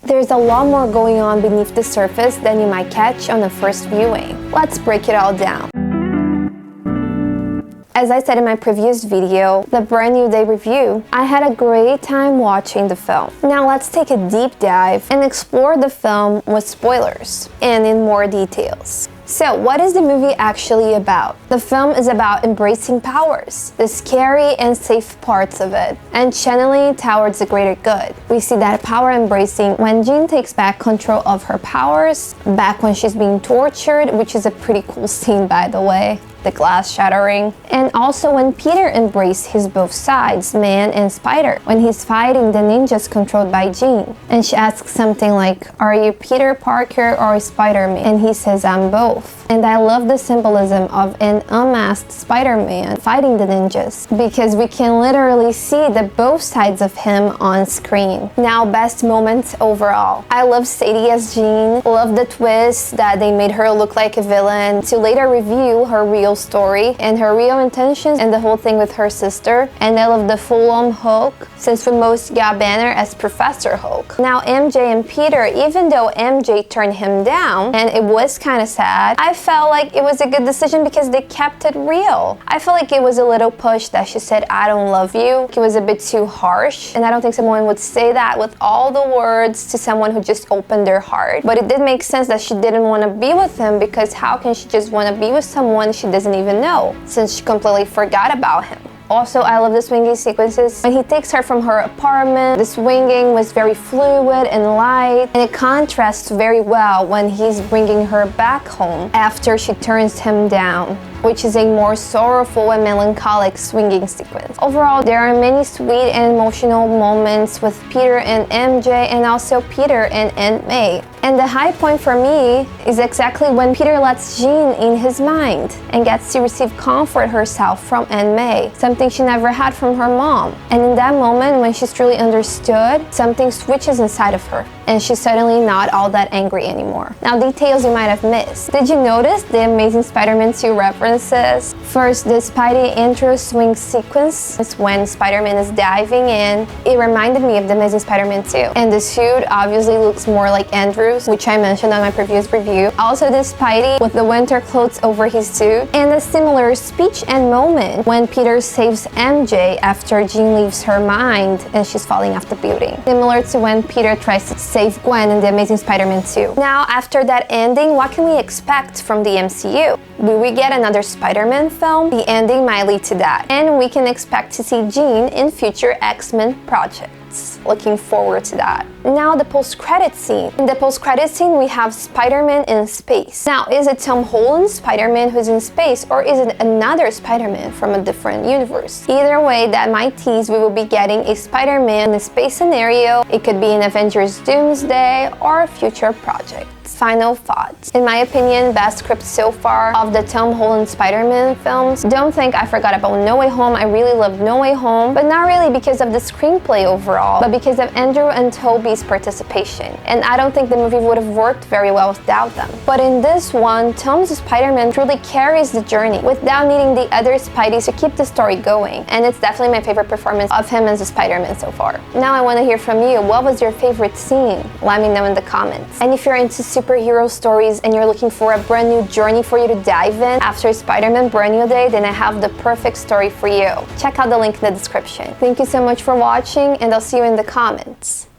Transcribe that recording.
There's a lot more going on beneath the surface than you might catch on the first viewing. Let's break it all down. As I said in my previous video, the Brand New Day review, I had a great time watching the film. Now let's take a deep dive and explore the film with spoilers and in more details. So, what is the movie actually about? The film is about embracing powers, the scary and safe parts of it, and channeling towards the greater good. We see that power embracing when Jean takes back control of her powers, back when she's being tortured, which is a pretty cool scene by the way, the glass shattering, and also when Peter embraced his both sides, man and spider, when he's fighting the ninjas controlled by Jean. And she asks something like, "Are you Peter Parker or Spider-Man?" And he says, "I'm both." And I love the symbolism of an unmasked Spider-Man fighting the ninjas, because we can literally see the both sides of him on screen. Now, best moments overall. I love Sadie as Jean, love the twist that they made her look like a villain to later reveal her real story and her real intentions and the whole thing with her sister. And I love the full-on Hulk, since we most got Banner as Professor Hulk. Now, MJ and Peter, even though MJ turned him down, and it was kind of sad, I felt like it was a good decision because they kept it real. I felt like it was a little push that she said, "I don't love you." It was a bit too harsh, and I don't think someone would say that with all the words to someone who just opened their heart. But it did make sense that she didn't want to be with him, because how can she just want to be with someone she doesn't even know, since she completely forgot about him. Also, I love the swinging sequences. When he takes her from her apartment, the swinging was very fluid and light, and it contrasts very well when he's bringing her back home after she turns him down, which is a more sorrowful and melancholic swinging sequence. Overall, there are many sweet and emotional moments with Peter and MJ, and also Peter and Aunt May. And the high point for me is exactly when Peter lets Jean in his mind and gets to receive comfort herself from Aunt May, something she never had from her mom. And in that moment, when she's truly understood, something switches inside of her, and she's suddenly not all that angry anymore. Now, details you might have missed. Did you notice the Amazing Spider-Man 2 references? First, the Spidey intro swing sequence is when Spider-Man is diving in. It reminded me of the Amazing Spider-Man 2. And the suit obviously looks more like Andrew's, which I mentioned on my previous review. Also, the Spidey with the winter clothes over his suit. And a similar speech and moment when Peter saves MJ after Jean leaves her mind and she's falling off the building. Similar to when Peter tries to save Gwen in the Amazing Spider-Man 2. Now, after that ending, what can we expect from the MCU? Will we get another Spider-Man film? The ending might lead to that. And we can expect to see Jean in future X-Men projects. Looking forward to that. Now, the post-credit scene. In the post-credit scene, we have Spider-Man in space. Now, is it Tom Holland's Spider-Man who's in space, or is it another Spider-Man from a different universe? Either way, that might tease we will be getting a Spider-Man in a space scenario. It could be an Avengers Doomsday or a future project. Final thoughts. In my opinion, best script so far of the Tom Holland Spider-Man films. Don't think I forgot about No Way Home. I really loved No Way Home, but not really because of the screenplay overall, but because of Andrew and Tobey's participation. And I don't think the movie would have worked very well without them. But in this one, Tom's Spider-Man truly carries the journey without needing the other Spideys to keep the story going. And it's definitely my favorite performance of him as a Spider-Man so far. Now I want to hear from you. What was your favorite scene? Let me know in the comments. And if you're into superhero stories and you're looking for a brand new journey for you to dive in after Spider-Man Brand New Day, then I have the perfect story for you. Check out the link in the description. Thank you so much for watching, and I'll see you in the comments.